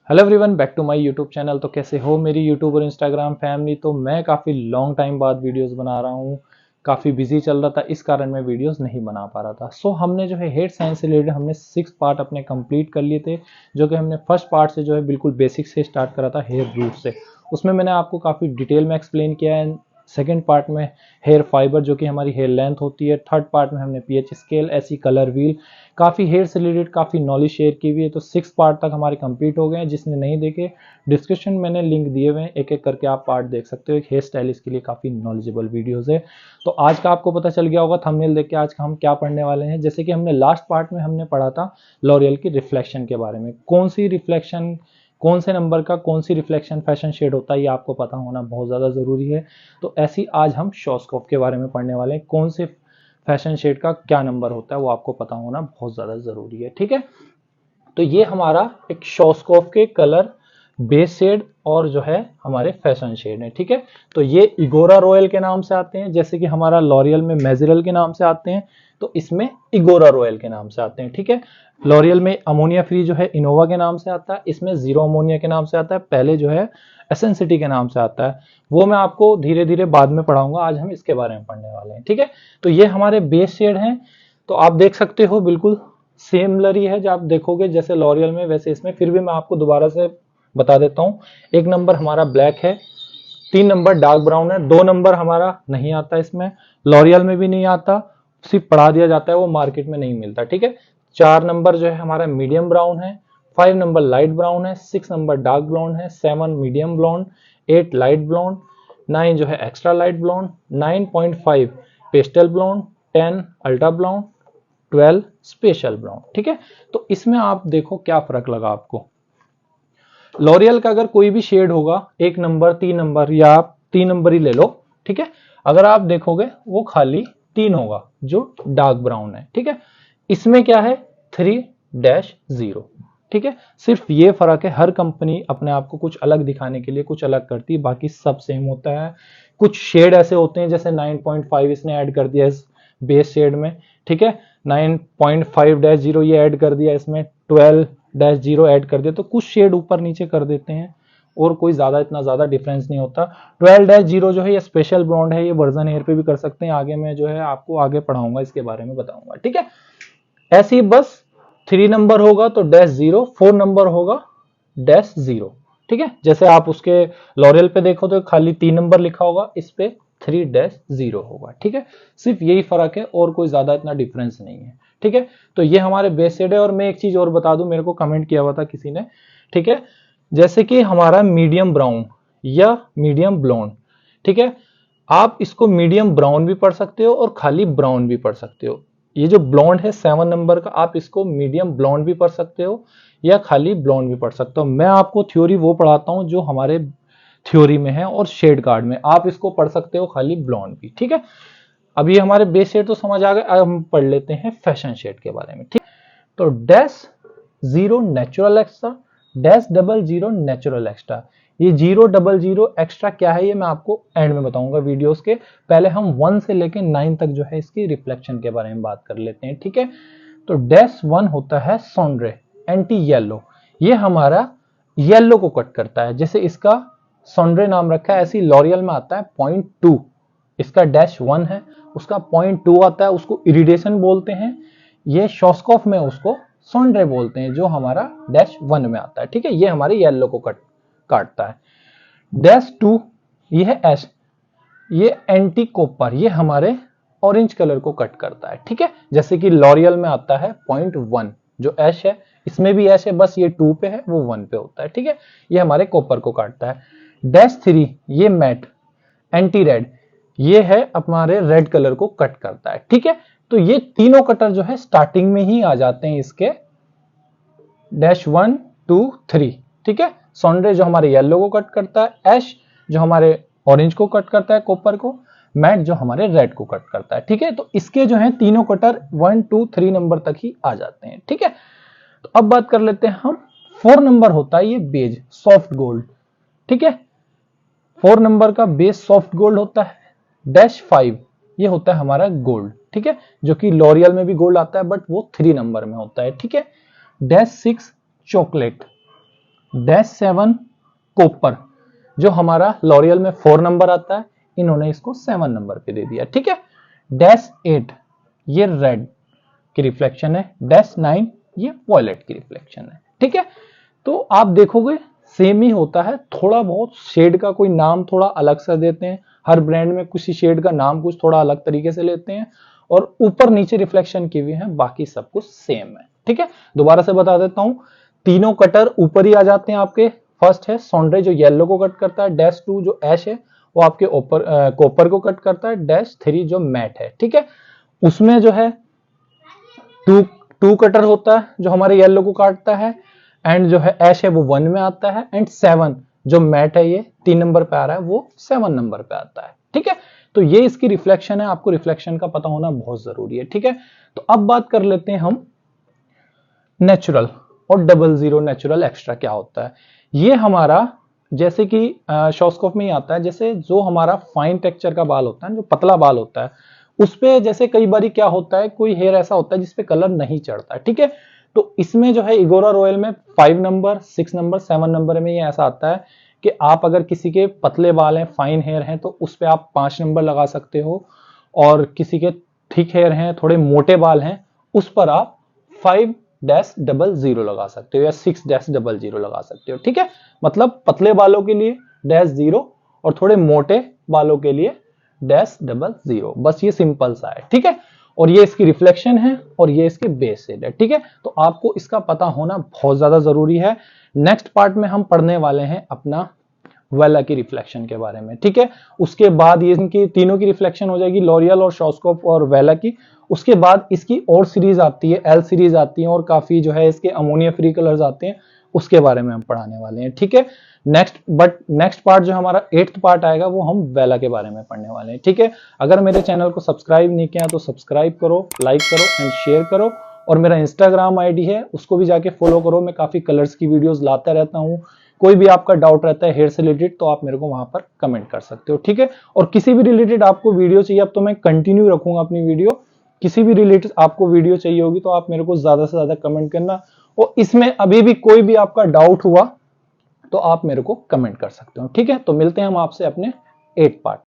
Hello everyone, back to my YouTube channel. तो कैसे हो मेरी यूट्यूब और इंस्टाग्राम फैमिली। तो मैं काफ़ी लॉन्ग टाइम बाद वीडियोस बना रहा हूँ। काफ़ी बिजी चल रहा था, इस कारण मैं वीडियोस नहीं बना पा रहा था। हमने जो है हेयर साइंस से रिलेटेड हमने 6 पार्ट अपने कंप्लीट कर लिए थे, जो कि हमने फर्स्ट पार्ट से जो है बिल्कुल बेसिक से स्टार्ट करा था, हेयर रूट से। उसमें मैंने आपको काफ़ी डिटेल में एक्सप्लेन किया है। सेकेंड पार्ट में हेयर फाइबर, जो कि हमारी हेयर लेंथ होती है। थर्ड पार्ट में हमने पीएच स्केल, ऐसी कलर व्हील, काफ़ी हेयर से रिलेटेड काफ़ी नॉलेज शेयर की हुई है। तो 6 पार्ट तक हमारे कंप्लीट हो गए हैं। जिसने नहीं देखे, डिस्क्रिप्शन में मैंने लिंक दिए हुए हैं, एक एक करके आप पार्ट देख सकते हो। एक हेयर स्टाइलिस्ट के लिए काफ़ी नॉलेजेबल वीडियोस है। तो आज का आपको पता चल गया होगा थंबनेल देख के आज का हम क्या पढ़ने वाले हैं। जैसे कि हमने लास्ट पार्ट में हमने पढ़ा था लॉरियल की रिफ्लेक्शन के बारे में। कौन सी रिफ्लेक्शन, कौन से नंबर का कौन सी रिफ्लेक्शन फैशन शेड होता है, ये आपको पता होना बहुत ज़्यादा ज़रूरी है। तो ऐसी आज हम शॉस्कोप के बारे में पढ़ने वाले हैं। कौन से फैशन शेड का क्या नंबर होता है वो आपको पता होना बहुत ज़्यादा ज़रूरी है। ठीक है, तो ये हमारा एक शॉस्कोप के कलर बेस शेड और जो है हमारे फैशन शेड है। ठीक है, तो ये इगोरा रॉयल के नाम से आते हैं। जैसे कि हमारा लॉरियल में मेजरल के नाम से आते हैं, तो इसमें इगोरा रॉयल के नाम से आते हैं। ठीक है, लॉरियल में अमोनिया फ्री जो है इनोवा के नाम से आता है, इसमें जीरो अमोनिया के नाम से आता है। पहले जो है एसेंसिटी के नाम से आता है, वो मैं आपको धीरे धीरे बाद में पढ़ाऊंगा। आज हम इसके बारे में पढ़ने वाले हैं। ठीक है, तो ये हमारे बेस शेड हैं। तो आप देख सकते हो बिल्कुल सिमिलर ही है, जब आप देखोगे जैसे लॉरियल में वैसे इसमें। फिर भी मैं आपको दोबारा से बता देता हूँ। 1 नंबर हमारा ब्लैक है, 3 नंबर डार्क ब्राउन है, 2 नंबर हमारा नहीं आता इसमें, लॉरियल में भी नहीं आता, सिर्फ पढ़ा दिया जाता है, वो मार्केट में नहीं मिलता। ठीक है, 4 नंबर जो है हमारा मीडियम ब्राउन है, 5 नंबर लाइट ब्राउन है, 6 नंबर डार्क ब्राउन है, 7 मीडियम ब्राउन, 8 लाइट ब्राउन, 9 जो है extra light brown, 9.5 pastel brown, 10 ultra brown, 12 special brown. ठीक है, तो इसमें आप देखो क्या फर्क लगा आपको। लॉरियल का अगर कोई भी शेड होगा, 1 नंबर, 3 नंबर, या आप 3 नंबर ही ले लो। ठीक है, अगर आप देखोगे वो खाली 3 होगा जो डार्क ब्राउन है। ठीक है, इसमें क्या है 3-0। ठीक है, सिर्फ ये फर्क है, हर कंपनी अपने आप को कुछ अलग दिखाने के लिए कुछ अलग करती है, बाकी सब सेम होता है। कुछ शेड ऐसे होते हैं, जैसे 9.5 इसने ऐड कर दिया इस बेस शेड में। ठीक है, 9.5-0 ये ऐड कर दिया इसमें, 12-0 ऐड कर दिया, तो कुछ शेड ऊपर नीचे कर देते हैं और कोई ज्यादा इतना ज्यादा डिफरेंस नहीं होता। 12-0 जो है ये स्पेशल ब्रांड है, ये वर्जन एयर पे भी कर सकते हैं। आगे मैं जो है आपको आगे पढ़ाऊंगा, इसके बारे में बताऊंगा। ठीक है, ऐसे ही बस 3 नंबर होगा तो -0, 4 नंबर होगा -0। ठीक है, जैसे आप उसके लॉरियल पे देखो तो खाली 3 नंबर लिखा होगा, इस पे 3-0 होगा। ठीक है, सिर्फ यही फर्क है और कोई ज्यादा इतना डिफरेंस नहीं है। ठीक है, तो ये हमारे बेस शेड है। और मैं एक चीज और बता दूं, मेरे को कमेंट किया हुआ था किसी ने। ठीक है, जैसे कि हमारा मीडियम ब्राउन या मीडियम ब्लॉन्ड। ठीक है, आप इसको मीडियम ब्राउन भी पढ़ सकते हो और खाली ब्राउन भी पढ़ सकते हो। ये जो ब्लॉन्ड है 7 नंबर का, आप इसको मीडियम ब्लॉन्ड भी पढ़ सकते हो या खाली ब्लॉन्ड भी पढ़ सकते हो। मैं आपको थ्योरी वो पढ़ाता हूं जो हमारे थ्योरी में है और शेड कार्ड में, आप इसको पढ़ सकते हो खाली ब्लॉन्ड भी। ठीक है, अब ये हमारे बेस शेड तो समझ आ गए। अब हम पढ़ लेते हैं फैशन शेड के बारे में। ठीक, तो -0 नेचुरल एक्स्ट्रा, -00 नेचुरल एक्स्ट्रा। ये 000 एक्स्ट्रा क्या है ये मैं आपको एंड में बताऊंगा वीडियोस के। पहले हम 1 से लेके 9 तक जो है इसकी रिफ्लेक्शन के बारे में बात कर लेते हैं। ठीक है, तो -1 होता है सॉन्ड्रे एंटी येलो। ये हमारा येलो को कट करता है, जैसे इसका सॉन्ड्रे नाम रखा है, ऐसी लॉरियल में आता है 0.2। इसका -1 है, उसका 0.2 आता है, उसको इरिडेशन बोलते हैं। ये शॉस्कोफ में उसको सॉन्ड्रे बोलते हैं, जो हमारा -1 में आता है। ठीक है, ये हमारे येलो को काटता है। -2 ये है एश, ये एंटी कॉपर, ये हमारे ऑरेंज कलर को कट करता है। ठीक है, जैसे कि लॉरियल में आता है 0.1 जो ऐश है, इसमें भी ऐश है, बस ये 2 पे है, वो 1 पे होता है। ठीक है, ये हमारे कॉपर को काटता है। -3 ये मैट एंटी रेड, ये है हमारे रेड कलर को कट करता है। ठीक है, तो ये तीनों कटर जो है स्टार्टिंग में ही आ जाते हैं इसके, -1, 2, 3। ठीक है, सॉन्ड्रे जो हमारे येलो को कट करता है, ऐश जो हमारे ऑरेंज को कट करता है कॉपर को, मैट जो हमारे रेड को कट करता है। ठीक है, तो इसके जो है तीनों कटर 1, 2, 3 नंबर तक ही आ जाते हैं। ठीक है, तो अब बात कर लेते हैं हम 4 नंबर होता है ये बेज सॉफ्ट गोल्ड। ठीक है, 4 नंबर का बेस सॉफ्ट गोल्ड होता है। -5 ये होता है हमारा गोल्ड। ठीक है, जो कि लॉरियल में भी गोल्ड आता है, बट वो 3 नंबर में होता है। ठीक है, -6 चॉकलेट, -7 कॉपर, जो हमारा लॉरियल में 4 नंबर आता है, इन्होंने इसको 7 नंबर पे दे दिया। ठीक है, -8 ये रेड की रिफ्लेक्शन है, -9 ये वॉयलेट की रिफ्लेक्शन है। ठीक है, तो आप देखोगे सेम ही होता है, थोड़ा बहुत शेड का कोई नाम थोड़ा अलग सा देते हैं, हर ब्रांड में किसी शेड का नाम कुछ थोड़ा अलग तरीके से लेते हैं, और ऊपर नीचे रिफ्लेक्शन की हुई है, बाकी सब कुछ सेम है। ठीक है, दोबारा से बता देता हूं, तीनों कटर ऊपर ही आ जाते हैं आपके। फर्स्ट है सॉन्ड्रे जो येलो को कट करता है, -2 जो ऐश है वो आपके ऊपर कॉपर को कट करता है, -3 जो मैट है। ठीक है, उसमें जो है टू कटर होता है जो हमारे येलो को काटता है, एंड जो है ऐश है वो 1 में आता है, एंड 7 जो मैट है ये 3 नंबर पे आ रहा है, वो 7 नंबर पे आता है। ठीक है, तो ये इसकी रिफ्लेक्शन है, आपको रिफ्लेक्शन का पता होना बहुत जरूरी है। ठीक है, तो अब बात कर लेते हैं हम नेचुरल और 00 नेचुरल एक्स्ट्रा क्या होता है। ये हमारा जैसे कि शॉस्कोप में ही आता है, जैसे जो हमारा फाइन टेक्सचर का बाल होता है, जो पतला बाल होता है, उस पे जैसे कई बार क्या होता है, कोई हेयर ऐसा होता है जिसपे कलर नहीं चढ़ता है। ठीक है, तो इसमें जो है इगोरा रॉयल में 5 नंबर, 6 नंबर, 7 नंबर में ये ऐसा आता है कि आप अगर किसी के पतले बाल हैं, फाइन हेयर हैं, तो उस पर आप 5 नंबर लगा सकते हो, और किसी के थिक हेयर हैं, थोड़े मोटे बाल हैं, उस पर आप 5-00 लगा सकते हो, या 6-00 लगा सकते हो। ठीक है, मतलब पतले बालों के लिए -0 और थोड़े मोटे बालों के लिए -00, बस ये सिंपल सा है। ठीक है, और ये इसकी रिफ्लेक्शन है और ये इसके बेस है। ठीक है, तो आपको इसका पता होना बहुत ज्यादा जरूरी है। नेक्स्ट पार्ट में हम पढ़ने वाले हैं अपना वेला की रिफ्लेक्शन के बारे में। ठीक है, उसके बाद ये इनकी तीनों की रिफ्लेक्शन हो जाएगी, लॉरियल और शॉस्कोप और वेला की। उसके बाद इसकी और सीरीज आती है, एल सीरीज आती है, और काफी जो है इसके अमोनिया फ्री कलर्स आते हैं, उसके बारे में हम पढ़ाने वाले हैं। ठीक है, नेक्स्ट पार्ट जो हमारा 8th पार्ट आएगा, वो हम वेला के बारे में पढ़ने वाले हैं। ठीक है, अगर मेरे चैनल को सब्सक्राइब नहीं किया तो सब्सक्राइब करो, लाइक करो एंड शेयर करो, और मेरा इंस्टाग्राम आईडी है उसको भी जाके फॉलो करो। मैं काफी कलर्स की वीडियोस लाता रहता हूँ। कोई भी आपका डाउट रहता है हेयर से रिलेटेड, तो आप मेरे को वहां पर कमेंट कर सकते हो। ठीक है, और किसी भी रिलेटेड आपको वीडियो चाहिए, अब तो मैं कंटिन्यू रखूंगा अपनी वीडियो, किसी भी रिलेटेड आपको वीडियो चाहिए होगी तो आप मेरे को ज्यादा से ज्यादा कमेंट करना, और इसमें अभी भी कोई भी आपका डाउट हुआ तो आप मेरे को कमेंट कर सकते हो। ठीक है, तो मिलते हैं हम आपसे अपने 8th पार्ट